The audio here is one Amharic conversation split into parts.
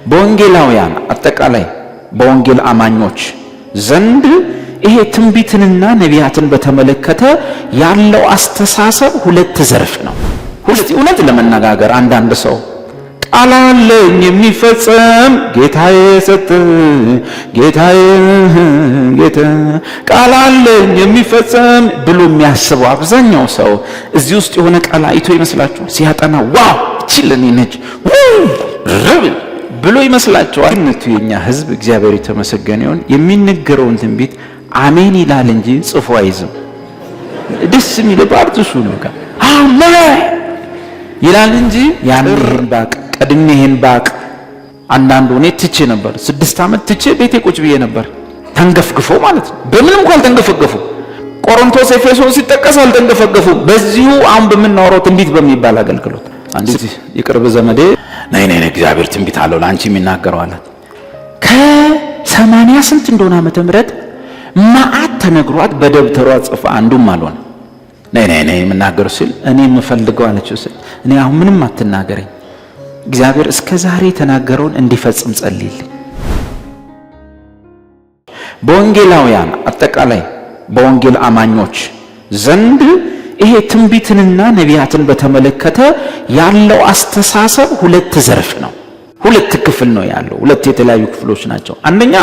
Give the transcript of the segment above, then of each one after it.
በወንጌላውያን አጠቃላይ በወንጌል አማኞች ዘንድ ይሄ ትንቢትንና ነቢያትን በተመለከተ ያለው አስተሳሰብ ሁለት ዘርፍ ነው። እውነት ለመነጋገር አንዳንድ ሰው ቃል አለኝ የሚፈጸም ጌታዬ ሰጠ ጌታዬ ቃል አለኝ የሚፈጸም ብሎ የሚያስበው አብዛኛው ሰው እዚህ ውስጥ የሆነ ቃል አይቶ ይመስላችኋል? ሲያጠና ዋው ችልኔ ነች ብሎ ይመስላችኋል? የኛ ሕዝብ እግዚአብሔር የተመሰገነ ይሁን የሚነገረውን ትንቢት አሜን ይላል እንጂ ጽፎ አይዝም። ደስ የሚለው ባርቱሱ ነው አሜን ይላል እንጂ ያንን ባቅ ቀድሜህን ባቅ አንዳንዱ እኔ ትቼ ነበር 6 ዓመት ትቼ ቤቴ ቁጭ ብዬ ነበር። ተንገፍግፎ ማለት ነው። በምንም እንኳን ተንገፈገፉ። ቆሮንቶስ ኤፌሶን ሲጠቀስ አልተንገፈገፉ። በዚሁ አሁን በምናወራው ትንቢት በሚባል አገልግሎት አንዲት የቅርብ ዘመዴ ነይ እግዚአብሔር ትንቢት አለው ላንቺ የሚናገረው አላት። ከ80 ስንት እንደሆነ ዓመተ ምህረት ማአት ተነግሯት በደብተሯ ጽፋ አንዱም አልሆነ። ነይ የምናገረው ሲል እኔ የምፈልገው አለችው ሲል እኔ አሁን ምንም አትናገረኝ እግዚአብሔር እስከ ዛሬ የተናገረውን እንዲፈጽም ጸልይልኝ። በወንጌላውያን አጠቃላይ በወንጌል አማኞች ዘንድ ይሄ ትንቢትንና ነቢያትን በተመለከተ ያለው አስተሳሰብ ሁለት ዘርፍ ነው። ሁለት ክፍል ነው ያለው። ሁለት የተለያዩ ክፍሎች ናቸው። አንደኛ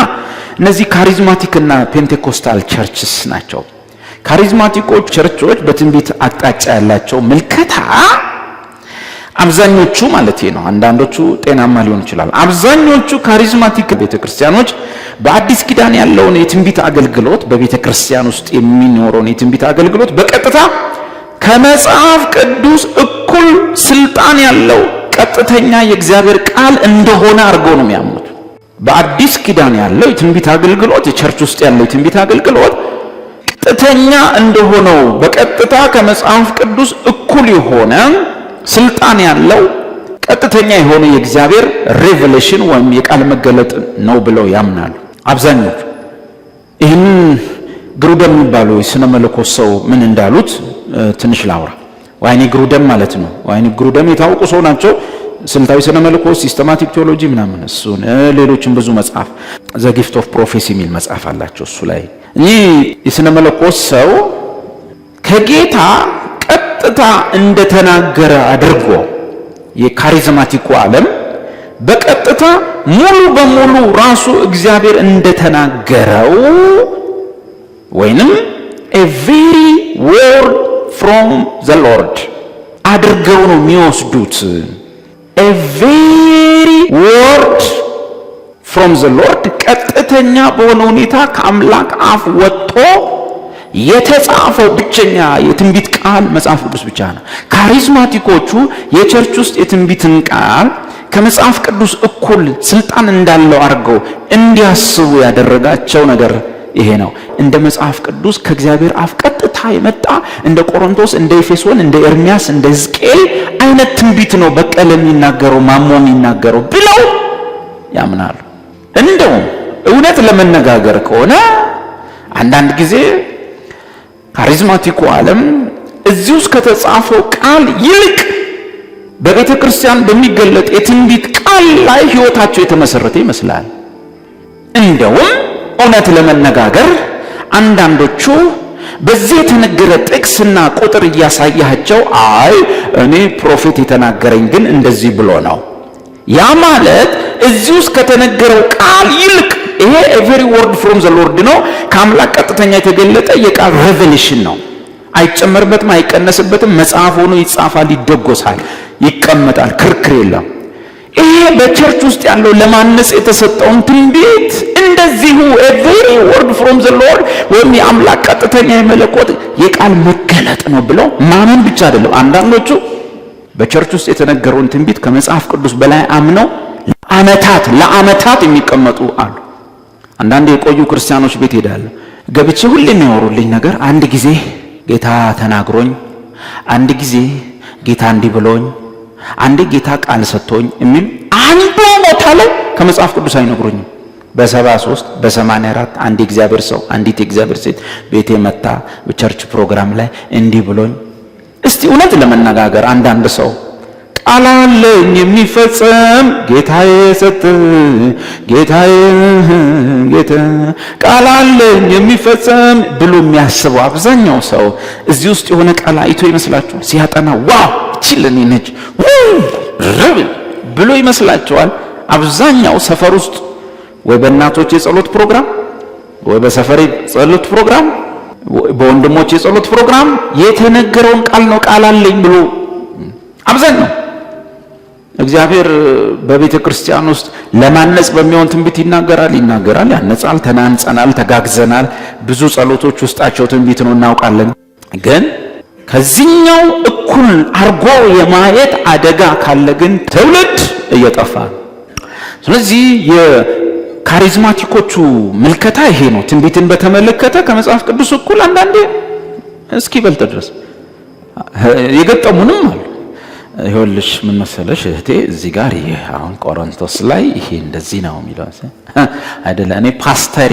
እነዚህ ካሪዝማቲክና ፔንቴኮስታል ቸርችስ ናቸው። ካሪዝማቲኮች ቸርቾች በትንቢት አቅጣጫ ያላቸው ምልከታ አብዛኞቹ ማለት ነው። አንዳንዶቹ ጤናማ ሊሆን ይችላል። አብዛኞቹ ካሪዝማቲክ ቤተክርስቲያኖች በአዲስ ኪዳን ያለውን የትንቢት አገልግሎት በቤተክርስቲያን ውስጥ የሚኖረውን የትንቢት አገልግሎት በቀጥታ ከመጽሐፍ ቅዱስ እኩል ስልጣን ያለው ቀጥተኛ የእግዚአብሔር ቃል እንደሆነ አድርገው ነው የሚያምኑት። በአዲስ ኪዳን ያለው የትንቢት አገልግሎት የቸርች ውስጥ ያለው የትንቢት አገልግሎት ቀጥተኛ እንደሆነው በቀጥታ ከመጽሐፍ ቅዱስ እኩል የሆነ ስልጣን ያለው ቀጥተኛ የሆነ የእግዚአብሔር ሬቨሌሽን ወይም የቃል መገለጥ ነው ብለው ያምናሉ አብዛኞቹ። ይህን ግሩደም የሚባለው የሥነ መለኮት ሰው ምን እንዳሉት ትንሽ ላውራ። ዋይኒ ግሩደም ማለት ነው። ዋይኒ ግሩደም የታወቁ ሰው ናቸው። ስልታዊ ሥነ መለኮት፣ ሲስተማቲክ ቴዎሎጂ ምናምን እሱን ሌሎችም ብዙ መጽሐፍ ዘ ጊፍት ኦፍ ፕሮፌሲ የሚል መጽሐፍ አላቸው። እሱ ላይ እኚህ የሥነ መለኮት ሰው ከጌታ ቀጥታ እንደተናገረ አድርጎ የካሪዝማቲኩ ዓለም በቀጥታ ሙሉ በሙሉ ራሱ እግዚአብሔር እንደተናገረው ወይንም a very word from the Lord አድርገው ነው የሚወስዱት። a very word from the Lord ቀጥተኛ በሆነ ሁኔታ ከአምላክ አፍ ወጥቶ የተጻፈው ብቸኛ የትንቢት ቃል መጽሐፍ ቅዱስ ብቻ ነው። ካሪዝማቲኮቹ የቸርች ውስጥ የትንቢትን ቃል ከመጽሐፍ ቅዱስ እኩል ስልጣን እንዳለው አድርገው እንዲያስቡ ያደረጋቸው ነገር ይሄ ነው። እንደ መጽሐፍ ቅዱስ ከእግዚአብሔር አፍ ቀጥታ የመጣ እንደ ቆሮንቶስ፣ እንደ ኤፌሶን፣ እንደ ኤርሚያስ፣ እንደ ሕዝቅኤል አይነት ትንቢት ነው በቀለ የሚናገረው ማሞ የሚናገረው ብለው ያምናሉ። እንደው እውነት ለመነጋገር ከሆነ አንዳንድ ጊዜ ካሪዝማቲኩ ዓለም እዚህ ውስጥ ከተጻፈው ቃል ይልቅ በቤተ ክርስቲያን በሚገለጥ የትንቢት ቃል ላይ ሕይወታቸው የተመሰረተ ይመስላል። እንደውም እውነት ለመነጋገር አንዳንዶቹ በዚህ የተነገረ ጥቅስና ቁጥር እያሳያቸው አይ እኔ ፕሮፌት የተናገረኝ ግን እንደዚህ ብሎ ነው። ያ ማለት እዚህ ውስጥ ከተነገረው ቃል ይልቅ ይሄ every word from the Lord ነው። ከአምላክ ቀጥተኛ የተገለጠ የቃል ሬቨሌሽን ነው። አይጨመርበትም፣ አይቀነስበትም። መጽሐፍ ሆኖ ይጻፋል፣ ይደጎሳል፣ ይቀመጣል፣ ክርክር የለም። ይሄ በቸርች ውስጥ ያለው ለማነጽ የተሰጠውን ትንቢት እንደዚሁ every word from the Lord ወይም የአምላክ ቀጥተኛ የመለኮት የቃል መገለጥ ነው ብለው ማመን ብቻ አይደለም። አንዳንዶቹ በቸርች ውስጥ የተነገረውን ትንቢት ከመጽሐፍ ቅዱስ በላይ አምነው ለዓመታት የሚቀመጡ አሉ። አንዳንድ የቆዩ ክርስቲያኖች ቤት ሄዳለሁ ገብቼ ሁሌ የሚያወሩልኝ ነገር አንድ ጊዜ ጌታ ተናግሮኝ፣ አንድ ጊዜ ጌታ እንዲህ ብሎኝ፣ አንድ ጌታ ቃል ሰጥቶኝ የሚል አንዱ ቦታ ላይ ከመጽሐፍ ቅዱስ አይነግሩኝም። በ73 በ84 አንድ እግዚአብሔር ሰው አንዲት እግዚአብሔር ሴት ቤቴ መጣ በቸርች ፕሮግራም ላይ እንዲህ ብሎኝ። እስቲ እውነት ለመነጋገር አንዳንድ ሰው ቃል አለኝ የሚፈጸም ጌታዬ ሰጠ ጌታዬ ቃል አለኝ የሚፈጸም ብሎ የሚያስበው አብዛኛው ሰው እዚህ ውስጥ የሆነ ቃል አይቶ ይመስላችኋል? ሲያጠና ዋው ችለኔ ነች ብሎ ይመስላችኋል? አብዛኛው ሰፈር ውስጥ ወይ በእናቶች የጸሎት ፕሮግራም ወይ በሰፈር የጸሎት ፕሮግራም በወንድሞች የጸሎት ፕሮግራም የተነገረውን ቃል ነው ቃል አለኝ ብሎ አብዛኛው። እግዚአብሔር በቤተ ክርስቲያን ውስጥ ለማነጽ በሚሆን ትንቢት ይናገራል፣ ያነጻል፣ ተናንጸናል፣ ተጋግዘናል። ብዙ ጸሎቶች ውስጣቸው ትንቢት ነው እናውቃለን። ግን ከዚህኛው እኩል አርጎ የማየት አደጋ ካለ ግን ትውልድ እየጠፋ። ስለዚህ የካሪዝማቲኮቹ ምልከታ ይሄ ነው። ትንቢትን በተመለከተ ከመጽሐፍ ቅዱስ እኩል አንዳንዴ እስኪ በልጥ ድረስ የገጠሙንም አሉ። ይኸውልሽ ምን መሰለሽ እህቴ እዚህ ጋር ይሄ አሁን ቆሮንቶስ ላይ ይሄ እንደዚህ ነው የሚለው አይደለ? እኔ ፓስተሬ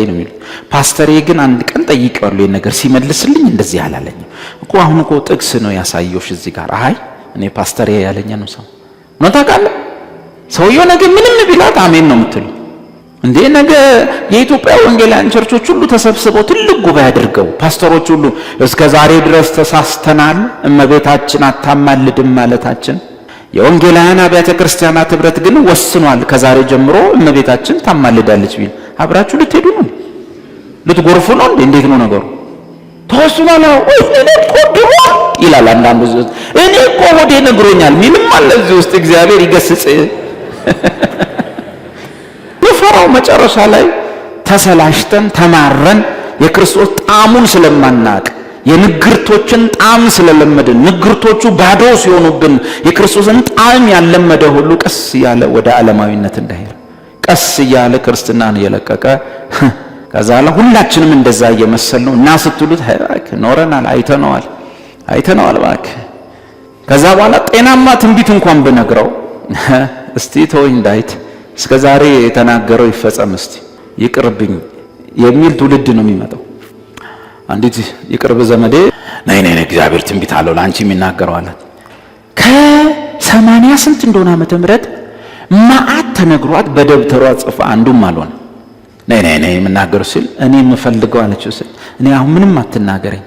ነው የሚለው ፓስተሬ ግን አንድ ቀን ጠይቄዋለሁ ይሄን ነገር ሲመልስልኝ እንደዚህ አላለኝም እኮ አሁን እኮ ጥቅስ ነው ያሳየውሽ እዚህ ጋር። አይ እኔ ፓስተሬ ያለኝ ነው ሰው ነው ታውቃለህ። ሰውየው ነገ ምንም ቢላት አሜን ነው የምትለው እንዴ? ነገ የኢትዮጵያ ወንጌላውያን ቸርቾች ሁሉ ተሰብስበው ትልቅ ጉባኤ አድርገው ፓስተሮች ሁሉ እስከ ዛሬ ድረስ ተሳስተናል እመቤታችን አታማልድም ማለታችን፣ የወንጌላውያን አብያተ ክርስቲያናት ህብረት ግን ወስኗል ከዛሬ ጀምሮ እመቤታችን ታማልዳለች ቢል አብራችሁ ልትሄዱ ነው? ልትጎርፉ ነው እንዴ? እንዴት ነው ነገሩ? ተወስኗል ወይ ድሮ ይላል አንዳንዱ። እኔ እኮ ወዴ ነግሮኛል ምንም አለ እዚህ ውስጥ እግዚአብሔር ይገስጽ። ፈራው መጨረሻ ላይ ተሰላሽተን ተማረን የክርስቶስ ጣዕሙን ስለማናቅ የንግርቶችን ጣዕም ስለለመድን ንግርቶቹ ባዶ ሲሆኑብን የክርስቶስን ጣዕም ያለመደ ሁሉ ቀስ እያለ ወደ ዓለማዊነት እንዳይሄድ ቀስ እያለ ክርስትናን እየለቀቀ ከዛ ሁላችንም እንደዛ እየመሰል ነው እና ስትሉት ኖረናል አይተነዋል እባክህ። ከዛ በኋላ ጤናማ ትንቢት እንኳን ብነግረው እስቲ ተወኝ ዳዊት እስከ ዛሬ የተናገረው ይፈጸም እስቲ ይቅርብኝ የሚል ትውልድ ነው የሚመጣው። አንዲት ይቅርብ ዘመዴ ነይ እግዚአብሔር ትንቢት አለው ለአንቺ የሚናገረው አላት። ከ80 ስንት እንደሆነ ዓመተ ምህረት ማአት ተነግሯት በደብተሯ ጽፋ አንዱም አልሆነ። ነይ የምናገረው ሲል እኔ የምፈልገው አለችው ሲል እኔ አሁን ምንም አትናገረኝ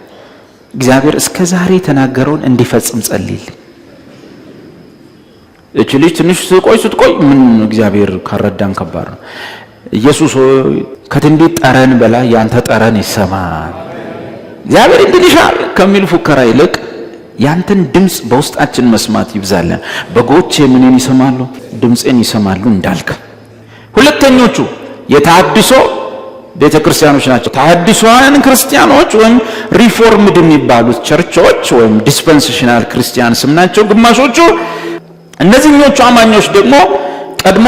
እግዚአብሔር እስከ ዛሬ የተናገረውን እንዲፈጽም ጸልይልኝ። እቺ ልጅ ትንሽ ስትቆይ ምን እግዚአብሔር ካረዳን ከባድ ነው። ኢየሱስ ከትንቢት ጠረን በላይ ያንተ ጠረን ይሰማል እግዚአብሔር እንዲልሻል ከሚል ፉከራ ይልቅ ያንተን ድምጽ በውስጣችን መስማት ይብዛልን። በጎቼ ምንን ይሰማሉ? ድምጽን ይሰማሉ እንዳልክ። ሁለተኞቹ የታድሶ ቤተክርስቲያኖች ናቸው። ታድሶዋን ክርስቲያኖች ወይም ሪፎርምድ የሚባሉት ቸርቾች ወይም ዲስፐንሴሽናል ክርስቲያንስ ናቸው ግማሾቹ። እነዚህኞቹ አማኞች ደግሞ ቀድሞ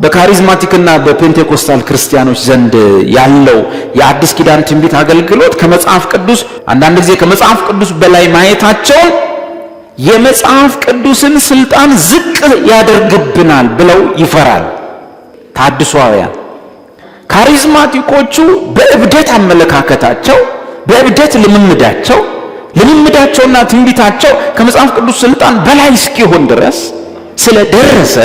በካሪዝማቲክና በፔንቴኮስታል ክርስቲያኖች ዘንድ ያለው የአዲስ ኪዳን ትንቢት አገልግሎት ከመጽሐፍ ቅዱስ አንዳንድ ጊዜ ከመጽሐፍ ቅዱስ በላይ ማየታቸውን የመጽሐፍ ቅዱስን ስልጣን ዝቅ ያደርግብናል ብለው ይፈራል ታድሶአውያን። ካሪዝማቲኮቹ በእብደት አመለካከታቸው በእብደት ልምምዳቸውና ትንቢታቸው ከመጽሐፍ ቅዱስ ስልጣን በላይ እስኪሆን ድረስ ስለደረሰ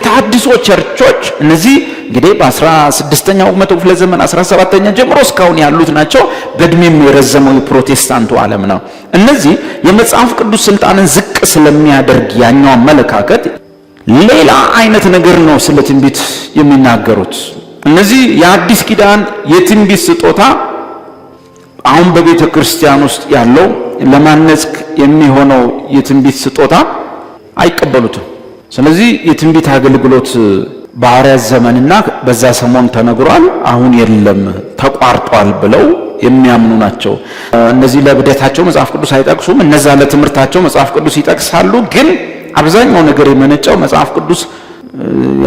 ታድሶ ቸርቾች እነዚህ እንግዲህ በ16ኛው መቶ ክፍለ ዘመን 17ኛ ጀምሮ እስካሁን ያሉት ናቸው። በእድሜም የረዘመው የፕሮቴስታንቱ ዓለም ነው። እነዚህ የመጽሐፍ ቅዱስ ስልጣንን ዝቅ ስለሚያደርግ ያኛው አመለካከት ሌላ አይነት ነገር ነው ስለ ትንቢት የሚናገሩት። እነዚህ የአዲስ ኪዳን የትንቢት ስጦታ አሁን በቤተ ክርስቲያን ውስጥ ያለው ለማነጽ የሚሆነው የትንቢት ስጦታ አይቀበሉትም። ስለዚህ የትንቢት አገልግሎት በሐዋርያት ዘመንና በዛ ሰሞን ተነግሯል፣ አሁን የለም ተቋርጧል ብለው የሚያምኑ ናቸው። እነዚህ ለብደታቸው መጽሐፍ ቅዱስ አይጠቅሱም፣ እነዛ ለትምህርታቸው መጽሐፍ ቅዱስ ይጠቅሳሉ። ግን አብዛኛው ነገር የመነጨው መጽሐፍ ቅዱስ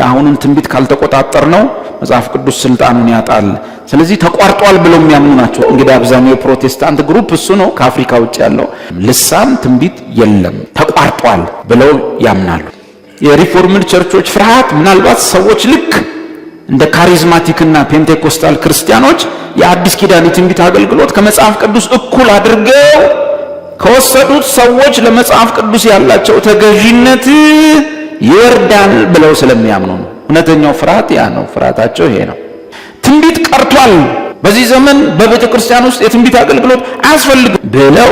አሁንን ትንቢት ካልተቆጣጠር ነው መጽሐፍ ቅዱስ ስልጣኑን ያጣል፣ ስለዚህ ተቋርጧል ብለው የሚያምኑ ናቸው። እንግዲህ አብዛኛው የፕሮቴስታንት ግሩፕ እሱ ነው። ከአፍሪካ ውጭ ያለው ልሳን ትንቢት የለም ተቋርጧል ብለው ያምናሉ። የሪፎርምድ ቸርቾች ፍርሃት ምናልባት ሰዎች ልክ እንደ ካሪዝማቲክና ፔንቴኮስታል ክርስቲያኖች የአዲስ ኪዳን የትንቢት አገልግሎት ከመጽሐፍ ቅዱስ እኩል አድርገው ከወሰዱት ሰዎች ለመጽሐፍ ቅዱስ ያላቸው ተገዥነት ይወርዳል ብለው ስለሚያምኑ ነው። እውነተኛው ፍርሃት ያ ነው። ፍርሃታቸው ይሄ ነው። ትንቢት ቀርቷል፣ በዚህ ዘመን በቤተ ክርስቲያን ውስጥ የትንቢት አገልግሎት አያስፈልግም ብለው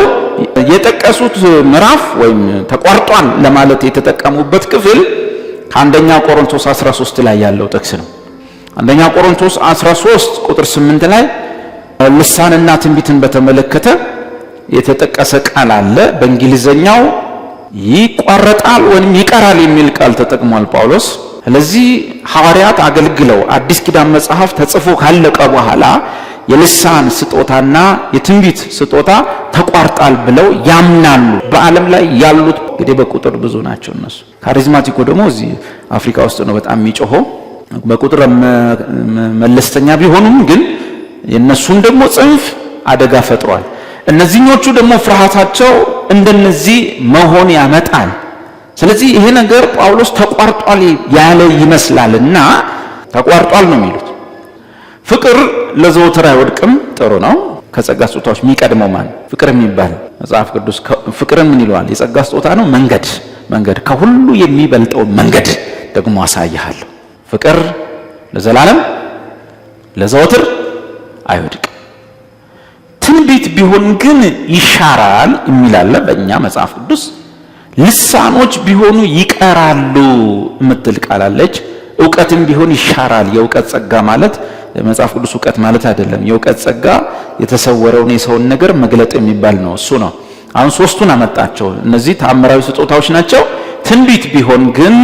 የጠቀሱት ምዕራፍ ወይም ተቋርጧል ለማለት የተጠቀሙበት ክፍል ከአንደኛ ቆሮንቶስ 13 ላይ ያለው ጥቅስ ነው። አንደኛ ቆሮንቶስ 13 ቁጥር 8 ላይ ልሳንና ትንቢትን በተመለከተ የተጠቀሰ ቃል አለ። በእንግሊዘኛው ይቋረጣል ወይም ይቀራል የሚል ቃል ተጠቅሟል ጳውሎስ። ስለዚህ ሐዋርያት አገልግለው አዲስ ኪዳን መጽሐፍ ተጽፎ ካለቀ በኋላ የልሳን ስጦታና የትንቢት ስጦታ ተቋርጣል ብለው ያምናሉ። በዓለም ላይ ያሉት እንግዲህ በቁጥር ብዙ ናቸው። እነሱ ካሪዝማቲኮ ደግሞ እዚህ አፍሪካ ውስጥ ነው በጣም የሚጮኸው። በቁጥር መለስተኛ ቢሆኑም ግን የነሱን ደግሞ ጽንፍ አደጋ ፈጥሯል። እነዚህኞቹ ደግሞ ፍርሃታቸው እንደነዚህ መሆን ያመጣል። ስለዚህ ይሄ ነገር ጳውሎስ ተቋርጧል ያለ ይመስላልና ተቋርጧል ነው የሚሉት። ፍቅር ለዘወትር አይወድቅም ጥሩ ነው። ከጸጋ ስጦታዎች የሚቀድመው ማን? ፍቅር የሚባል መጽሐፍ ቅዱስ ፍቅርን ምን ይለዋል? የጸጋ ስጦታ ነው። መንገድ ከሁሉ የሚበልጠው መንገድ ደግሞ አሳይሃለሁ። ፍቅር ለዘላለም ለዘወትር አይወድቅም። ትንቢት ቢሆን ግን ይሻራል የሚላለ በእኛ መጽሐፍ ቅዱስ። ልሳኖች ቢሆኑ ይቀራሉ የምትል ቃል አለች። ዕውቀትም ቢሆን ይሻራል። የዕውቀት ጸጋ ማለት የመጽሐፍ ቅዱስ ዕውቀት ማለት አይደለም። የዕውቀት ጸጋ የተሰወረውን የሰውን ነገር መግለጥ የሚባል ነው። እሱ ነው። አሁን ሶስቱን አመጣቸው። እነዚህ ተአምራዊ ስጦታዎች ናቸው። ትንቢት ቢሆን ግን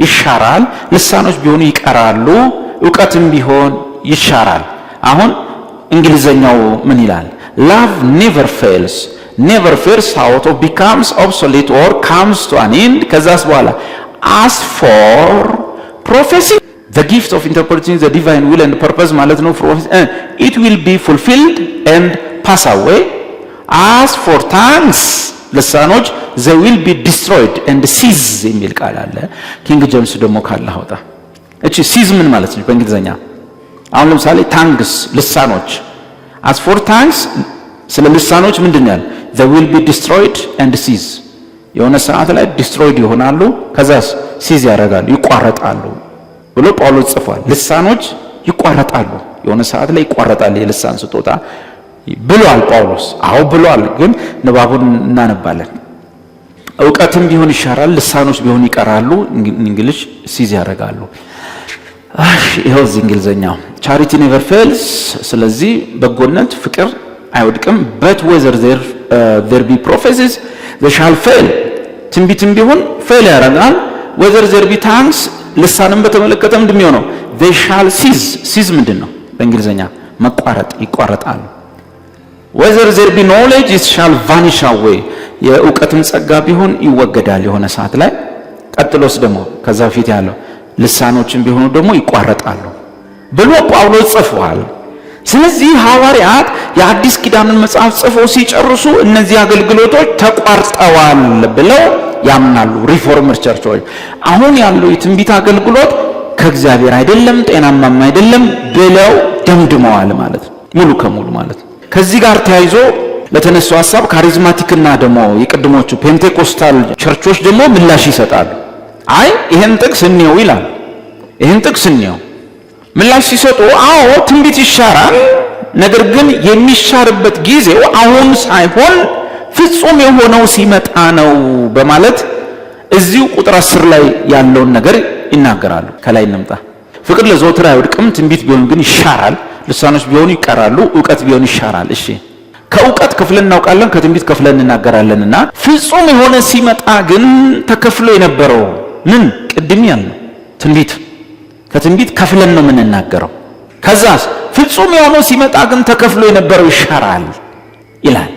ይሻራል፣ ልሳኖች ቢሆኑ ይቀራሉ፣ ዕውቀትም ቢሆን ይሻራል። አሁን እንግሊዘኛው ምን ይላል? Love never fails out or becomes obsolete or comes to an end. ከዛስ በኋላ as for prophecy, the gift of interpreting the divine will and purpose ማለት ነው። it will be fulfilled and pass away. as for tongues, ልሳኖች they will be destroyed and cease የሚል ቃል አለ። ኪንግ ጄምስ ደግሞ ካለ አውጣ። እቺ cease ምን ማለት ነው በእንግሊዘኛ? አሁን ለምሳሌ tongues ልሳኖች as for tongues ስለ ልሳኖች ምንድነው ያለው? they will be destroyed and cease የሆነ ሰዓት ላይ destroyed ይሆናሉ፣ ከዛስ cease ያደርጋሉ፣ ይቋረጣሉ ብሎ ጳውሎስ ጽፏል። ልሳኖች ይቋረጣሉ፣ የሆነ ሰዓት ላይ ይቋረጣል የልሳን ስጦታ ብሏል ጳውሎስ። አዎ ብሏል፣ ግን ንባቡን እናነባለን። ዕውቀትም ቢሆን ይሻራል፣ ልሳኖች ቢሆን ይቀራሉ፣ እንግሊሽ cease ያደርጋሉ። ይሄው እዚህ እንግሊዘኛው charity never fails። ስለዚህ በጎነት ፍቅር አይወድቅም። but whether there be prophecies they shall fail። ትንቢትም ቢሆን ፌል ያደርጋል። whether there be tongues ልሳንም በተመለከተ ምንድነው ነው? they shall cease ምንድነው በእንግሊዘኛ? መቋረጥ፣ ይቋረጣሉ። whether there be knowledge it shall vanish away። የዕውቀትም ጸጋ ቢሆን ይወገዳል የሆነ ሰዓት ላይ። ቀጥሎስ ደግሞ ከዛ ፊት ያለው ልሳኖችን ቢሆኑ ደግሞ ይቋረጣሉ ብሎ ጳውሎስ ጽፏል። ስለዚህ ሐዋርያት የአዲስ ኪዳንን መጽሐፍ ጽፈው ሲጨርሱ እነዚህ አገልግሎቶች ተቋርጠዋል ብለው ያምናሉ። ሪፎርመር ቸርቾች አሁን ያለው የትንቢት አገልግሎት ከእግዚአብሔር አይደለም፣ ጤናማም አይደለም ብለው ደምድመዋል ማለት ነው፣ ሙሉ ከሙሉ ማለት ነው። ከዚህ ጋር ተያይዞ ለተነሱ ሐሳብ ካሪዝማቲክና ደግሞ የቅድሞቹ ፔንቴኮስታል ቸርቾች ደግሞ ምላሽ ይሰጣሉ። አይ ይሄን ጥቅስ እንየው ይላል። ይሄን ጥቅስ እንየው ምላሽ ሲሰጡ አዎ ትንቢት ይሻራል፣ ነገር ግን የሚሻርበት ጊዜው አሁን ሳይሆን ፍጹም የሆነው ሲመጣ ነው በማለት እዚሁ ቁጥር 10 ላይ ያለውን ነገር ይናገራሉ። ከላይ እንምጣ። ፍቅር ለዘወትር አይወድቅም፣ ትንቢት ቢሆን ግን ይሻራል፣ ልሳኖች ቢሆኑ ይቀራሉ፣ ዕውቀት ቢሆን ይሻራል። እሺ ከዕውቀት ክፍለን እናውቃለን፣ ከትንቢት ክፍለን እናገራለንና ፍጹም የሆነ ሲመጣ ግን ተከፍሎ የነበረው ምን ቅድም ያለው ትንቢት ከትንቢት ከፍለን ነው የምንናገረው። ከዛስ ፍጹም የሆነው ሲመጣ ግን ተከፍሎ የነበረው ይሻራል ይላል።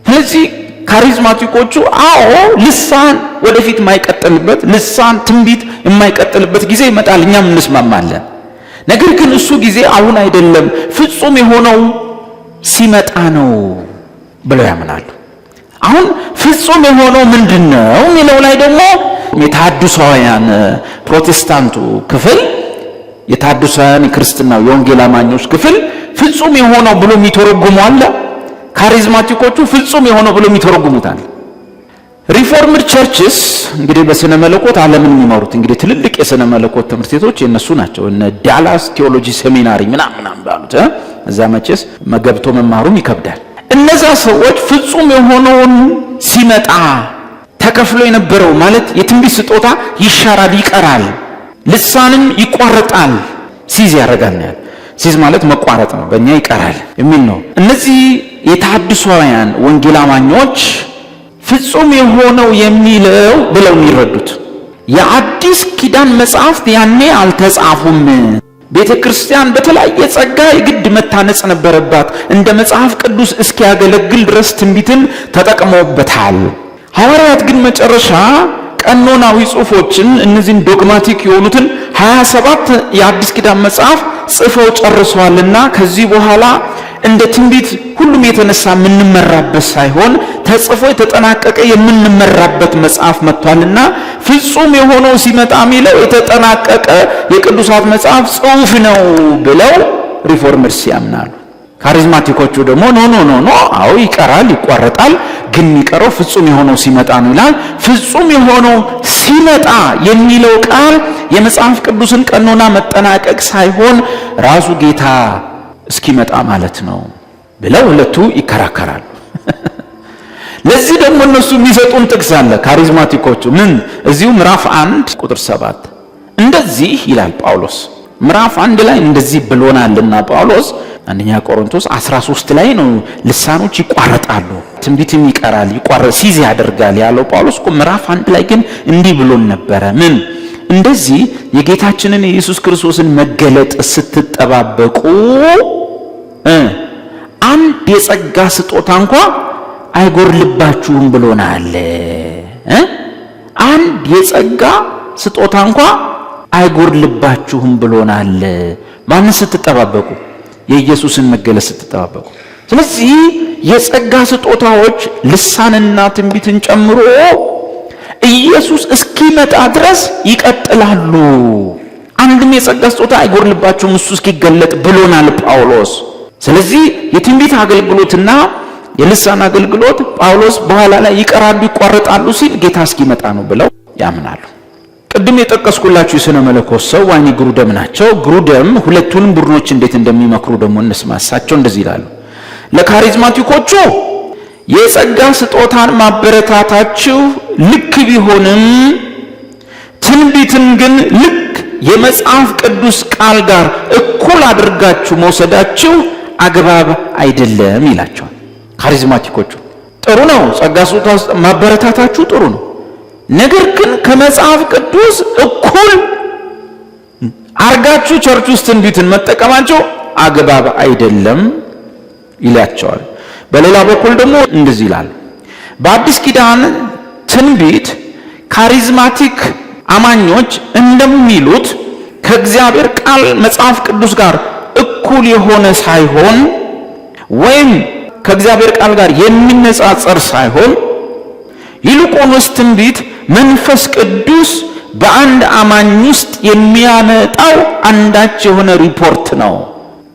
ስለዚህ ካሪዝማቲኮቹ አዎ ልሳን ወደፊት የማይቀጥልበት ልሳን ትንቢት የማይቀጥልበት ጊዜ ይመጣል፣ እኛም እንስማማለን። ነገር ግን እሱ ጊዜ አሁን አይደለም፣ ፍጹም የሆነው ሲመጣ ነው ብለው ያምናሉ። አሁን ፍጹም የሆነው ምንድነው የሚለው ላይ ደግሞ የታድሳውያን ፕሮቴስታንቱ ክፍል የታድሳውያን ክርስትናው የወንጌል አማኞች ክፍል ፍጹም የሆነው ብሎ የሚተረጉሙ አለ። ካሪዝማቲኮቹ ፍጹም የሆነው ብሎ የሚተረጉሙታል። ሪፎርምድ ቸርችስ እንግዲህ በስነ መለኮት ዓለምን የሚመሩት እንግዲህ ትልልቅ የስነ መለኮት ትምህርት ቤቶች የነሱ ናቸው። እነ ዳላስ ቴዎሎጂ ሴሚናሪ ምናምን ባሉት እዛ መቼስ መገብቶ መማሩም ይከብዳል። እነዛ ሰዎች ፍጹም የሆነውን ሲመጣ ተከፍሎ የነበረው ማለት የትንቢት ስጦታ ይሻራል፣ ይቀራል፣ ልሳንም ይቋረጣል፣ ሲዝ ያደርጋል ነው። ሲዝ ማለት መቋረጥ ነው፣ በእኛ ይቀራል የሚል ነው። እነዚህ የተሐድሶውያን ወንጌል አማኞች ፍጹም የሆነው የሚለው ብለው የሚረዱት የአዲስ ኪዳን መጽሐፍት ያኔ አልተጻፉም። ቤተ ክርስቲያን በተለያየ ጸጋ የግድ መታነጽ ነበረባት። እንደ መጽሐፍ ቅዱስ እስኪያገለግል ድረስ ትንቢትን ተጠቅመውበታል። ሐዋርያት ግን መጨረሻ ቀኖናዊ ጽሑፎችን እነዚህን ዶግማቲክ የሆኑትን 27 የአዲስ ኪዳን መጽሐፍ ጽፈው ጨርሰዋልና ከዚህ በኋላ እንደ ትንቢት ሁሉም የተነሳ የምንመራበት ሳይሆን ተጽፎ የተጠናቀቀ የምንመራበት መጽሐፍ መጥቷልና ፍጹም የሆነው ሲመጣ የሚለው የተጠናቀቀ የቅዱሳት መጽሐፍ ጽሑፍ ነው ብለው ሪፎርመርስ ያምናሉ። ካሪዝማቲኮቹ ደግሞ ኖ አዎ ይቀራል፣ ይቋረጣል፣ ግን የሚቀረው ፍጹም የሆነው ሲመጣ ነው ይላል። ፍጹም የሆነው ሲመጣ የሚለው ቃል የመጽሐፍ ቅዱስን ቀኖና መጠናቀቅ ሳይሆን ራሱ ጌታ እስኪመጣ ማለት ነው ብለው ሁለቱ ይከራከራሉ። ለዚህ ደግሞ እነሱ የሚሰጡን ጥቅስ አለ። ካሪዝማቲኮቹ ምን እዚሁ ምዕራፍ 1 ቁጥር 7 እንደዚህ ይላል ጳውሎስ። ምዕራፍ 1 ላይ እንደዚህ ብሎናልና ጳውሎስ አንደኛ ቆሮንቶስ 13 ላይ ነው ልሳኖች ይቋረጣሉ፣ ትንቢትም ይቀራል፣ ሲዝ ያደርጋል ያለው ጳውሎስ እኮ ምዕራፍ 1 ላይ ግን እንዲህ ብሎን ነበረ። ምን እንደዚህ የጌታችንን የኢየሱስ ክርስቶስን መገለጥ ስትጠባበቁ አንድ የጸጋ ስጦታ እንኳ አይጎርልባችሁም ብሎናል። አንድ የጸጋ ስጦታ እንኳ አይጎርልባችሁም ብሎናል። ማንን ስትጠባበቁ? የኢየሱስን መገለጥ ስትጠባበቁ። ስለዚህ የጸጋ ስጦታዎች ልሳንና ትንቢትን ጨምሮ ኢየሱስ እስኪመጣ ድረስ ይቀጥላሉ። አንድም የጸጋ ስጦታ አይጎርልባችሁም እሱ እስኪገለጥ ብሎናል ጳውሎስ። ስለዚህ የትንቢት አገልግሎትና የልሳን አገልግሎት ጳውሎስ በኋላ ላይ ይቀራሉ፣ ይቋረጣሉ ሲል ጌታ እስኪመጣ ነው ብለው ያምናሉ። ቅድም የጠቀስኩላችሁ የሥነ መለኮት ሰው ዋኒ ግሩደም ናቸው። ግሩደም ሁለቱንም ቡድኖች እንዴት እንደሚመክሩ ደግሞ እንስማ። እሳቸው እንደዚህ ይላሉ። ለካሪዝማቲኮቹ የጸጋ ስጦታን ማበረታታችሁ ልክ ቢሆንም ትንቢትን ግን ልክ የመጽሐፍ ቅዱስ ቃል ጋር እኩል አድርጋችሁ መውሰዳችሁ አግባብ አይደለም ይላቸዋል። ካሪዝማቲኮቹ ጥሩ ነው፣ ጸጋ ስጦታ ማበረታታችሁ ጥሩ ነው፣ ነገር ግን ከመጽሐፍ ቅዱስ እኩል አርጋችሁ ቸርች ውስጥ ትንቢትን መጠቀማቸው አግባብ አይደለም ይላቸዋል። በሌላ በኩል ደግሞ እንደዚህ ይላል። በአዲስ ኪዳን ትንቢት ካሪዝማቲክ አማኞች እንደሚሉት ከእግዚአብሔር ቃል መጽሐፍ ቅዱስ ጋር እኩል የሆነ ሳይሆን ወይም ከእግዚአብሔር ቃል ጋር የሚነጻጸር ሳይሆን ይልቁንስ ትንቢት መንፈስ ቅዱስ በአንድ አማኝ ውስጥ የሚያመጣው አንዳች የሆነ ሪፖርት ነው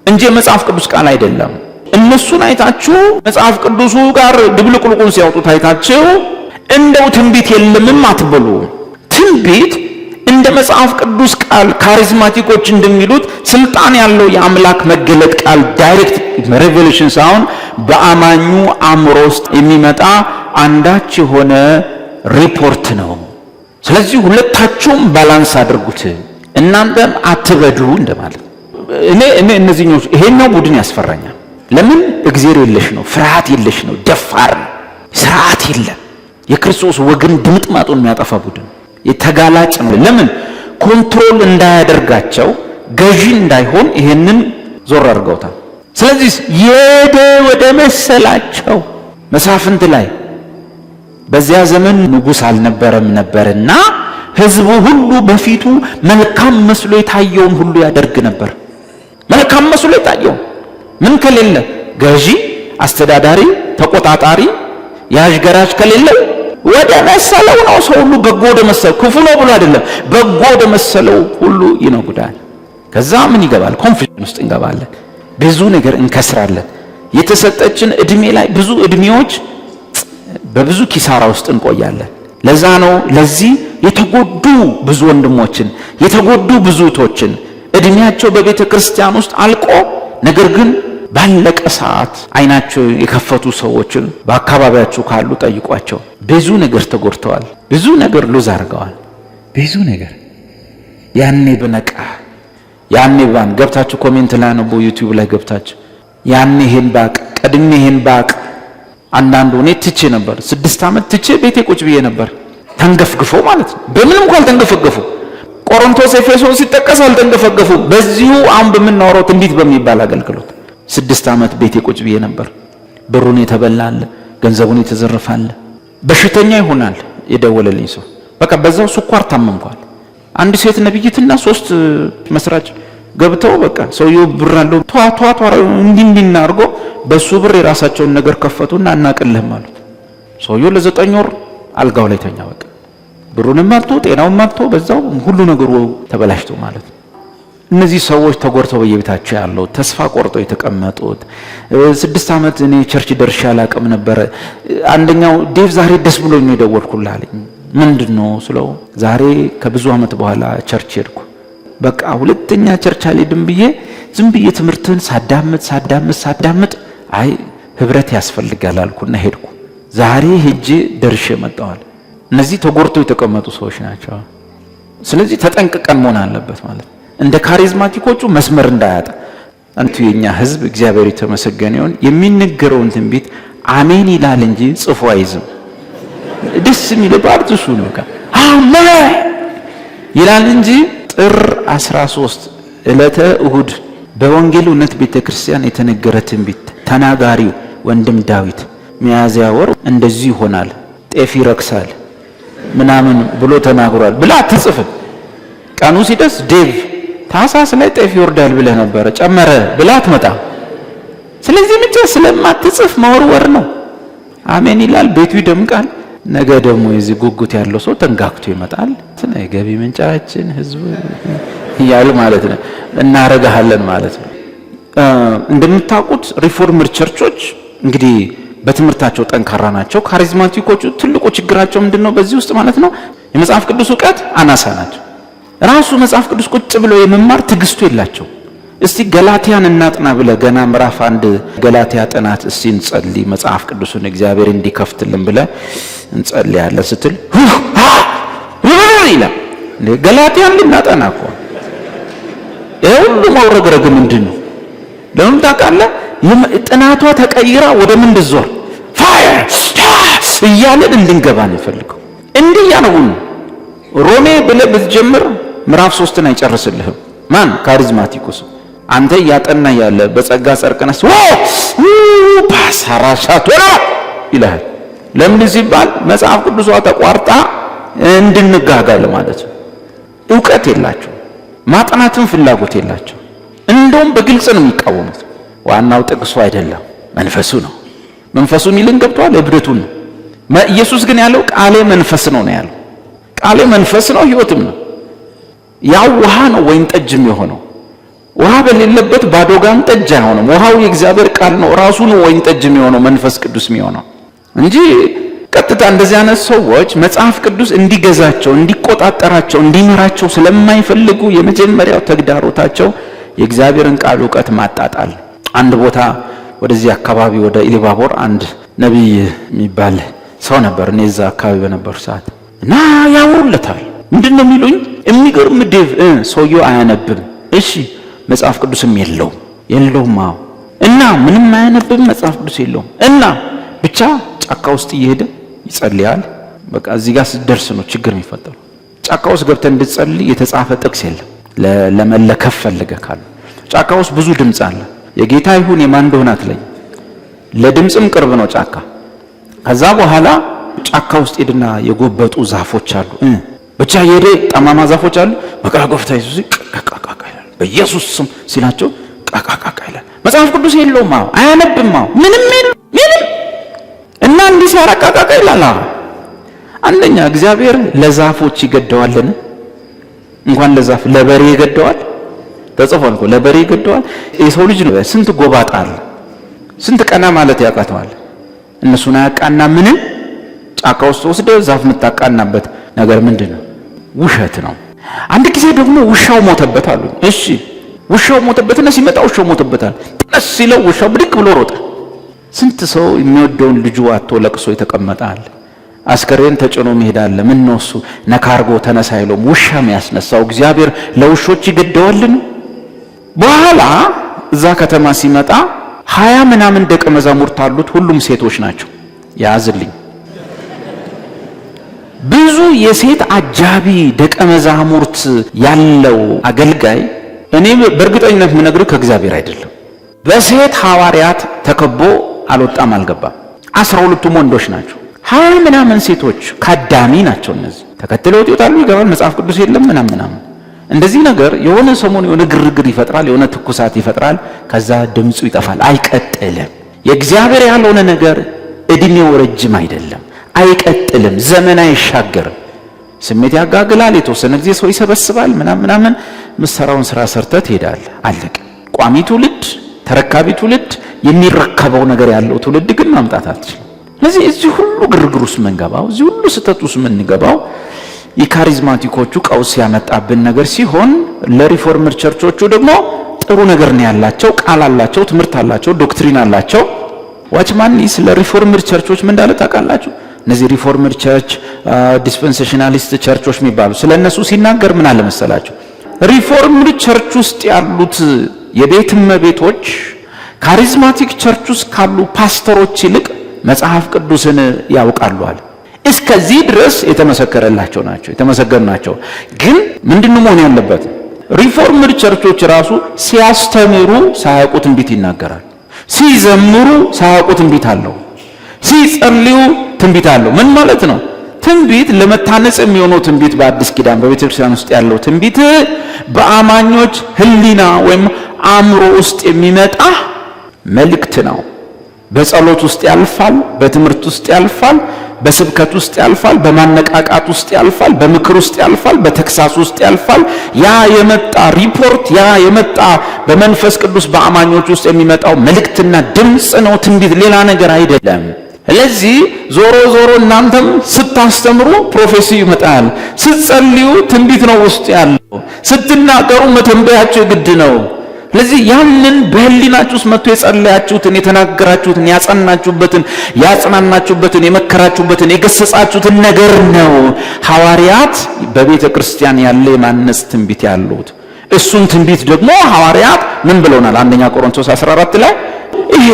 እንጂ መጽሐፍ ቅዱስ ቃል አይደለም። እነሱን አይታችሁ መጽሐፍ ቅዱሱ ጋር ድብልቅልቁን ሲያወጡት አይታችሁ እንደው ትንቢት የለምም አትበሉ። ትንቢት እንደ መጽሐፍ ቅዱስ ቃል ካሪዝማቲኮች እንደሚሉት ስልጣን ያለው የአምላክ መገለጥ ቃል ዳይሬክት ሬቨሌሽን ሳይሆን በአማኙ አእምሮ ውስጥ የሚመጣ አንዳች የሆነ ሪፖርት ነው። ስለዚህ ሁለታችሁም ባላንስ አድርጉት፣ እናንተም አትበዱ እንደማለት። እኔ እነዚህኞች ይሄኛው ቡድን ያስፈራኛል። ለምን? እግዚአብሔር የለሽ ነው፣ ፍርሃት የለሽ ነው፣ ደፋር ነው፣ ስርዓት የለም። የክርስቶስ ወገን ድምጥማጡን የሚያጠፋ ቡድን የተጋላጭ ነው። ለምን? ኮንትሮል እንዳያደርጋቸው ገዢ እንዳይሆን ይሄንን ዞር አድርገውታል። ስለዚህ የደ ወደ መሰላቸው መሳፍንት ላይ በዚያ ዘመን ንጉሥ አልነበረም ነበርና ሕዝቡ ሁሉ በፊቱ መልካም መስሎ የታየውን ሁሉ ያደርግ ነበር። መልካም መስሎ የታየው ምን ከሌለ ገዢ፣ አስተዳዳሪ፣ ተቆጣጣሪ፣ ያዥገራጅ ከሌለ ወደ መሰለው ነው ሰው ሁሉ በጎ ወደ መሰለው፣ ክፉ ነው ብሎ አይደለም፣ በጎ ወደ መሰለው ሁሉ ይነጉዳል። ከዛ ምን ይገባል? ኮንፊውዥን ውስጥ እንገባለን። ብዙ ነገር እንከስራለን። የተሰጠችን እድሜ ላይ ብዙ እድሜዎች በብዙ ኪሳራ ውስጥ እንቆያለን። ለዛ ነው ለዚህ የተጎዱ ብዙ ወንድሞችን የተጎዱ ብዙ እህቶችን እድሜያቸው በቤተ ክርስቲያን ውስጥ አልቆ ነገር ግን ባለቀ ሰዓት አይናቸው የከፈቱ ሰዎችን በአካባቢያችሁ ካሉ ጠይቋቸው። ብዙ ነገር ተጎድተዋል፣ ብዙ ነገር ሉዝ አድርገዋል። ብዙ ነገር ያኔ ብነቃ ያኔ ባን ገብታችሁ ኮሜንት ላይ ነው ዩቲዩብ ላይ ገብታችሁ ያኔ ይሄን ባቅ ቀድሜ ይሄን ባቅ። አንዳንዱ እኔ ትቼ ነበር 6 ዓመት ትቼ ቤቴ ቁጭ ብዬ ነበር። ተንገፍግፎ ማለት ነው። በምንም እንኳን ተንገፈገፉ። ቆሮንቶስ ኤፌሶን ሲጠቀስ አልተንገፈገፉ። በዚሁ አሁን በምናወራው ትንቢት በሚባል አገልግሎት 6 ዓመት ቤቴ ቁጭ ብዬ ነበር። ብሩን የተበላለ ገንዘቡን የተዘረፋለ በሽተኛ ይሆናል የደወለልኝ ሰው። በቃ በዛው ስኳር ታመምኳል። አንድ ሴት ነብይትና 3 መስራች ገብተው በቃ ሰውየው ብር አለው ቷቷቷ እንዲና አድርጎ በሱ ብር የራሳቸውን ነገር ከፈቱና እናቅልህም አሉት። ሰውየው ለ9 ወር አልጋው ላይ ተኛ። በቃ ብሩንም አጥቶ ጤናውም አጥቶ በዛው ሁሉ ነገሩ ተበላሽቶ ማለት ነው። እነዚህ ሰዎች ተጎድተው በየቤታቸው ያለው ተስፋ ቆርጠው የተቀመጡት 6 ዓመት እኔ ቸርች ደርሼ አላቅም ነበር። አንደኛው ዴቭ ዛሬ ደስ ብሎኝ ነው የደወልኩልህ አለኝ። ምንድነው ስለው ዛሬ ከብዙ ዓመት በኋላ ቸርች ሄድኩ። በቃ ሁለተኛ ቸርች አልሄድም ብዬ ዝም ብዬ ትምህርትን ሳዳምጥ አይ ህብረት ያስፈልጋል አልኩና ሄድኩ። ዛሬ ሄጄ ደርሼ መጣዋል። እነዚህ ተጎድተው የተቀመጡ ሰዎች ናቸው። ስለዚህ ተጠንቅቀን መሆን አለበት ማለት እንደ ካሪዝማቲኮቹ መስመር እንዳያጣ። አንቱ የኛ ህዝብ እግዚአብሔር የተመሰገነ ይሁን የሚነገረውን ትንቢት አሜን ይላል እንጂ ጽፎ አይዝም። ደስ የሚለው ፓርት እሱ ነው። አሜን ይላል እንጂ ጥር 13 ዕለተ እሁድ በወንጌል እውነት ቤተክርስቲያን የተነገረ ትንቢት ተናጋሪው ወንድም ዳዊት ሚያዝያ ወር እንደዚህ ይሆናል ጤፍ ይረክሳል ምናምን ብሎ ተናግሯል ብላ አትጽፍም። ቀኑ ሲደርስ ዴቭ ታሳስ ላይ ጤፍ ይወርዳል ብለህ ነበር ጨመረ ብላ አትመጣ። ስለዚህ ምንጭ ስለማትጽፍ መወርወር ነው። አሜን ይላል፣ ቤቱ ይደምቃል። ነገ ደግሞ የዚህ ጉጉት ያለው ሰው ተንጋክቶ ይመጣል። ገቢ ምንጫችን ህዝብ ይያል ማለት ነው እናረጋለን ማለት ነው። እንደምታውቁት ሪፎርመር ቸርቾች እንግዲህ በትምህርታቸው ጠንካራ ናቸው። ካሪዝማቲኮቹ ትልቁ ችግራቸው ምንድነው? በዚህ ውስጥ ማለት ነው የመጽሐፍ ቅዱስ ዕውቀት አናሳ ናቸው። ራሱ መጽሐፍ ቅዱስ ቁጭ ብለው የመማር ትግስቱ የላቸው። እስቲ ገላትያን እናጥና ብለ ገና ምዕራፍ 1 ገላትያ ጥናት እስቲ እንጸልይ መጽሐፍ ቅዱስን እግዚአብሔር እንዲከፍትልን ብለ እንጸልያለን ስትል ይላል። ገላትያን ልናጠና እኮ ሁሉ ማውረግረግ ምንድነው? ለምን ታውቃለህ? ጥናቷ ተቀይራ ወደ ምን እንድትዞር ፋየር እያለን እንድንገባ ነው የፈልገው። እንዲህ ያነው ሮሜ ብለህ ብትጀምር ምዕራፍ 3ን አይጨርስልህም። ማን ካሪዝማቲኩስ አንተ ያጠና ያለ በጸጋ ጸርቀነስ ፓሳራሻቶ ይላል። ለምን ሲባል መጽሐፍ ቅዱሷ ተቋርጣ እንድንጋጋል ማለት ነው። ዕውቀት የላቸው፣ ማጥናትን ፍላጎት የላቸው። እንደውም በግልጽ ነው የሚቃወሙት። ዋናው ጥቅሱ አይደለም መንፈሱ ነው። መንፈሱ ሚልን ገብቷል እብደቱን ነው። ኢየሱስ ግን ያለው ቃሌ መንፈስ ነው ያለው። ቃሌ መንፈስ ነው ሕይወትም ነው። ያው ውሃ ነው ወይን ጠጅም የሆነው። ውሃ በሌለበት ባዶ ጋን ጠጅ አይሆንም። ውሃው የእግዚአብሔር ቃል ነው ራሱ ነው ወይን ጠጅም የሆነው መንፈስ ቅዱስ የሚሆነው እንጂ ቀጥታ እንደዚህ አይነት ሰዎች መጽሐፍ ቅዱስ እንዲገዛቸው እንዲቆጣጠራቸው እንዲመራቸው ስለማይፈልጉ የመጀመሪያው ተግዳሮታቸው የእግዚአብሔርን ቃል ዕውቀት ማጣጣል። አንድ ቦታ ወደዚህ አካባቢ ወደ ኢሊባቦር አንድ ነብይ የሚባል ሰው ነበር። እኔ እዛ አካባቢ በነበርኩ ሰዓት እና ያወሩለታል። ምንድነው የሚሉኝ? የሚገርም ዴቭ ሰውየው አያነብም። እሺ መጽሐፍ ቅዱስም የለውም እና ምንም አያነብም፣ መጽሐፍ ቅዱስ የለውም እና ብቻ ጫካ ውስጥ እየሄደ ይጸልያል። በቃ እዚህ ጋር ስትደርስ ነው ችግር የሚፈጠረው። ጫካ ውስጥ ገብተህ እንድትጸልይ የተጻፈ ጥቅስ የለም። ለመለከፍ ፈልገህ ካለ ጫካ ውስጥ ብዙ ድምጽ አለ። የጌታ ይሁን የማን እንደሆነ አትለኝ። ለድምጽም ቅርብ ነው ጫካ። ከዛ በኋላ ጫካ ውስጥ ሄድና የጎበጡ ዛፎች አሉ። ብቻ የሄደ ጠማማ ዛፎች አሉ። በቃ ጎፍታ ኢየሱስ ቃቃቃ ይላል። በኢየሱስ ስም ሲላቸው ቃቃቃ ይላል። መጽሐፍ ቅዱስ የለውም፣ አያነብም፣ ምንም እና እንዲህ ሲያራቃቃ ይላል። አንደኛ እግዚአብሔር ለዛፎች ይገደዋልን? እንኳን ለዛፍ ለበሬ ይገደዋል። ተጽፏል እኮ ለበሬ ይገደዋል። የሰው ልጅ ነው ስንት ጎባጣ አለ። ስንት ቀና ማለት ያቃተዋል። እነሱን አያቃና ምንም ጫካ ውስጥ ወስደ ዛፍ የምታቃናበት ነገር ምንድነው? ውሸት ነው። አንድ ጊዜ ደግሞ ውሻው ሞተበት አሉ። እሺ ውሻው ሞተበትና ሲመጣ ውሻው ሞተበታል። ጥነስ ሲለው ውሻው ብድግ ብሎ ሮጠ። ስንት ሰው የሚወደውን ልጁ አጥቶ ለቅሶ የተቀመጣል። አስከሬን ተጭኖ መሄዳለ። ምን ነው እሱ ነካርጎ ተነሳ ይሎም ውሻም ያስነሳው እግዚአብሔር ለውሾች ይገደዋልን? በኋላ እዛ ከተማ ሲመጣ 20 ምናምን ደቀ መዛሙርት አሉት። ሁሉም ሴቶች ናቸው። ያዝልኝ ብዙ የሴት አጃቢ ደቀ መዛሙርት ያለው አገልጋይ እኔ በእርግጠኝነት የምነግርህ ከእግዚአብሔር አይደለም። በሴት ሐዋርያት ተከቦ አልወጣም አልገባም። 12ቱም ወንዶች ናቸው። 20 ምናምን ሴቶች ካዳሚ ናቸው። እነዚህ ተከትለው ይወጣሉ ይገባል። መጽሐፍ ቅዱስ የለም ምናምን እንደዚህ ነገር የሆነ ሰሞን የሆነ ግርግር ይፈጥራል፣ የሆነ ትኩሳት ይፈጥራል። ከዛ ድምፁ ይጠፋል፣ አይቀጥልም። የእግዚአብሔር ያልሆነ ነገር እድሜው ረጅም አይደለም፣ አይቀጥልም፣ ዘመን አይሻገርም። ስሜት ያጋግላል፣ የተወሰነ ጊዜ ሰው ይሰበስባል ምናምን ምሰራውን ስራ ሰርተህ ትሄዳለህ። አለቀ። ቋሚ ትውልድ፣ ተረካቢ ትውልድ፣ የሚረከበው ነገር ያለው ትውልድ ግን ማምጣት አትችልም። ስለዚህ እዚህ ሁሉ ግርግር ውስጥ መንገባው፣ እዚህ ሁሉ ስህተት ውስጥ የምንገባው የካሪዝማቲኮቹ ቀውስ ያመጣብን ነገር ሲሆን ለሪፎርመር ቸርቾቹ ደግሞ ጥሩ ነገር ነው ያላቸው፣ ቃል አላቸው፣ ትምህርት አላቸው፣ ዶክትሪን አላቸው። ዋችማን ስለ ሪፎርመር ቸርቾች ምን እንዳለ ታውቃላችሁ? እነዚህ ሪፎርመር ቸርች ዲስፔንሴሽናሊስት ቸርቾች የሚባሉ ስለነሱ ሲናገር ምን አለ መሰላችሁ? ሪፎርመር ቸርች ውስጥ ያሉት የቤት እመቤቶች ካሪዝማቲክ ቸርች ውስጥ ካሉ ፓስተሮች ይልቅ መጽሐፍ ቅዱስን ያውቃሉ አለ። እስከዚህ ድረስ የተመሰከረላቸው ናቸው፣ የተመሰገኑ ናቸው። ግን ምንድነው መሆን ያለበት? ሪፎርመር ቸርቾች ራሱ ሲያስተምሩ ሳያውቁ ትንቢት ይናገራል፣ ሲዘምሩ ሳያውቁ ትንቢት አለው፣ ሲጸልዩ ትንቢት አለው። ምን ማለት ነው? ትንቢት ለመታነጽ የሚሆነው ትንቢት በአዲስ ኪዳን በቤተክርስቲያን ውስጥ ያለው ትንቢት በአማኞች ሕሊና ወይም አእምሮ ውስጥ የሚመጣ መልእክት ነው። በጸሎት ውስጥ ያልፋል፣ በትምህርት ውስጥ ያልፋል፣ በስብከት ውስጥ ያልፋል፣ በማነቃቃት ውስጥ ያልፋል፣ በምክር ውስጥ ያልፋል፣ በተክሳስ ውስጥ ያልፋል። ያ የመጣ ሪፖርት፣ ያ የመጣ በመንፈስ ቅዱስ በአማኞች ውስጥ የሚመጣው መልእክትና ድምጽ ነው ትንቢት፣ ሌላ ነገር አይደለም። ስለዚህ ዞሮ ዞሮ እናንተም ስታስተምሩ ፕሮፌሲ ይመጣል፣ ስትጸልዩ ትንቢት ነው ውስጥ ያለው፣ ስትናገሩ መተንበያችሁ ግድ ነው። ስለዚህ ያንን በህሊናችሁ ውስጥ መጥቶ የጸለያችሁትን፣ የተናገራችሁትን፣ ያጸናችሁበትን፣ ያጽናናችሁበትን፣ የመከራችሁበትን፣ የገሰጻችሁትን ነገር ነው ሐዋርያት በቤተ ክርስቲያን ያለ የማነጽ ትንቢት ያሉት። እሱን ትንቢት ደግሞ ሐዋርያት ምን ብለውናል? አንደኛ ቆሮንቶስ 14 ላይ ይሄ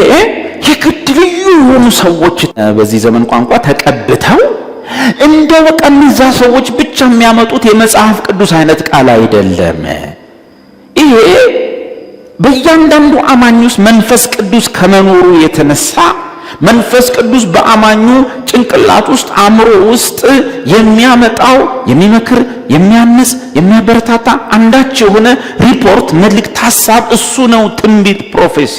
የግድ ልዩ የሆኑ ሰዎች በዚህ ዘመን ቋንቋ ተቀብተው እንደ በቃ እነዛ ሰዎች ብቻ የሚያመጡት የመጽሐፍ ቅዱስ አይነት ቃል አይደለም። ይሄ በእያንዳንዱ አማኝ ውስጥ መንፈስ ቅዱስ ከመኖሩ የተነሳ መንፈስ ቅዱስ በአማኙ ጭንቅላት ውስጥ አእምሮ ውስጥ የሚያመጣው የሚመክር፣ የሚያንጽ፣ የሚያበረታታ አንዳች የሆነ ሪፖርት፣ መልእክት፣ ሐሳብ እሱ ነው ትንቢት ፕሮፌሲ።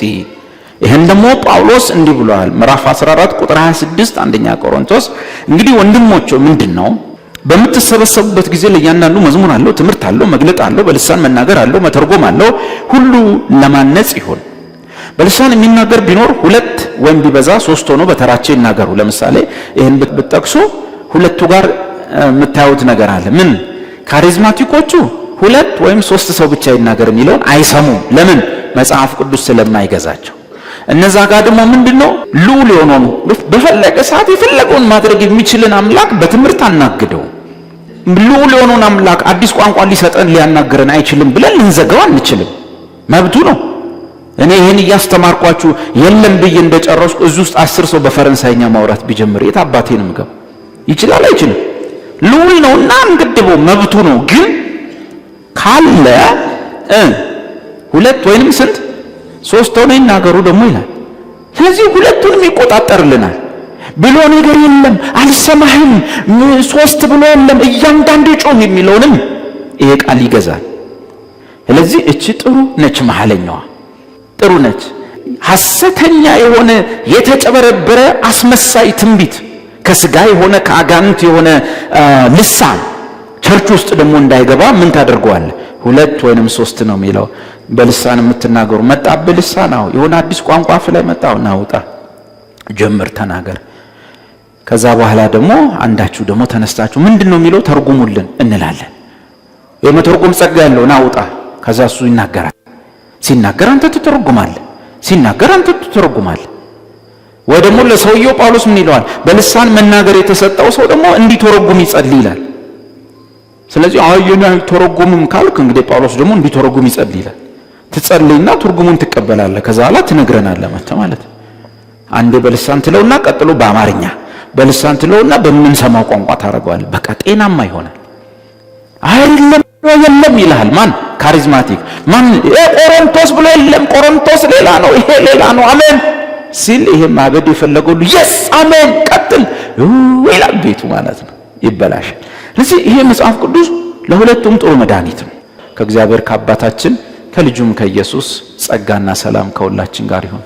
ይሄን ደግሞ ጳውሎስ እንዲህ ብሏል ምዕራፍ 14 ቁጥር 26 አንደኛ ቆሮንቶስ። እንግዲህ ወንድሞች ምንድነው በምትሰበሰቡበት ጊዜ ለእያንዳንዱ መዝሙር አለው፣ ትምህርት አለው፣ መግለጥ አለው፣ በልሳን መናገር አለው፣ መተርጎም አለው፣ ሁሉ ለማነጽ ይሁን። በልሳን የሚናገር ቢኖር 2 ወይም ቢበዛ 3 ሆኖ በተራቸው ይናገሩ። ለምሳሌ ይሄን ብትጠቅሱ ሁለቱ ጋር የምታዩት ነገር አለ። ምን ካሪዝማቲኮቹ 2 ወይም 3 ሰው ብቻ ይናገር የሚለውን አይሰሙም። ለምን? መጽሐፍ ቅዱስ ስለማይገዛቸው። እነዛ ጋር ደግሞ ምንድነው ልዑል የሆነው በፈለገ ሰዓት የፈለገውን ማድረግ የሚችልን አምላክ በትምህርት አናግደው። ልዑል የሆነውን አምላክ አዲስ ቋንቋ ሊሰጠን ሊያናገረን አይችልም ብለን ልንዘጋው አንችልም፣ መብቱ ነው። እኔ ይሄን እያስተማርኳችሁ የለም ብዬ እንደጨረስኩ እዚህ ውስጥ 10 ሰው በፈረንሳይኛ ማውራት ቢጀምር የት አባቴንም ገብ ይችላል? አይችልም። ልዑል ነውና እንግድበው፣ መብቱ ነው። ግን ካለ 2 ወይንም ስንት 3 ሆነው ይናገሩ ደግሞ ይላል። ስለዚህ ሁለቱንም ይቆጣጠርልናል ብሎ ነገር የለም። አልሰማህም 3 ብሎ የለም እያንዳንዱ ጮህ የሚለውንም ይሄ ቃል ይገዛል። ስለዚህ እቺ ጥሩ ነች፣ መሐለኛዋ ጥሩ ነች። ሐሰተኛ የሆነ የተጨበረበረ አስመሳይ ትንቢት ከስጋ የሆነ ከአጋንንት የሆነ ልሳን ቸርች ውስጥ ደግሞ እንዳይገባ ምን ታደርገዋለህ? 2 ወይንም 3 ነው የሚለው። በልሳን የምትናገሩ መጣብህ ልሳን ነው የሆነ አዲስ ቋንቋ አፍ ላይ መጣው ናውጣ ጀምር ተናገር። ከዛ በኋላ ደግሞ አንዳችሁ ደግሞ ተነስታችሁ ምንድነው የሚለው ተርጉሙልን እንላለን። የመተርጉም ጸጋ ያለው ናውጣ። ከዛ እሱ ይናገራል። ሲናገር አንተ ትተረጉማለህ፣ ሲናገር አንተ ትተረጉማለህ። ወይ ደግሞ ለሰውየው ጳውሎስ ምን ይለዋል? በልሳን መናገር የተሰጠው ሰው ደግሞ እንዲተረጉም ይጸልይ ይላል። ስለዚህ አየና ተረጉምም ካልክ እንግዲህ ጳውሎስ ደግሞ እንዲተረጉም ይጸልይ ይላል። ትጸልይና ትርጉሙን ትቀበላለህ። ከዛ በኋላ ትነግረናለህ ማለት አንዴ በልሳን ትለውና ቀጥሎ በአማርኛ በልሳን ትለውና በምንሰማው ቋንቋ ታረጋዋለህ። በቃ ጤናማ ይሆናል። አይደለም የለም ይልሃል። ማን ካሪዝማቲክ ማን ቆሮንቶስ ብሎ የለም ቆሮንቶስ ሌላ ነው ይሄ ሌላ ነው አሜን ሲል ይሄ ማበድ የፈለገው ኢየሱስ አሜን ቀጥል ይላል ቤቱ ማለት ነው። ይበላሻል። ስለዚህ ይሄ መጽሐፍ ቅዱስ ለሁለቱም ጥሩ መድኃኒት ነው። ከእግዚአብሔር ከአባታችን ከልጁም ከኢየሱስ ጸጋና ሰላም ከሁላችን ጋር ይሁን።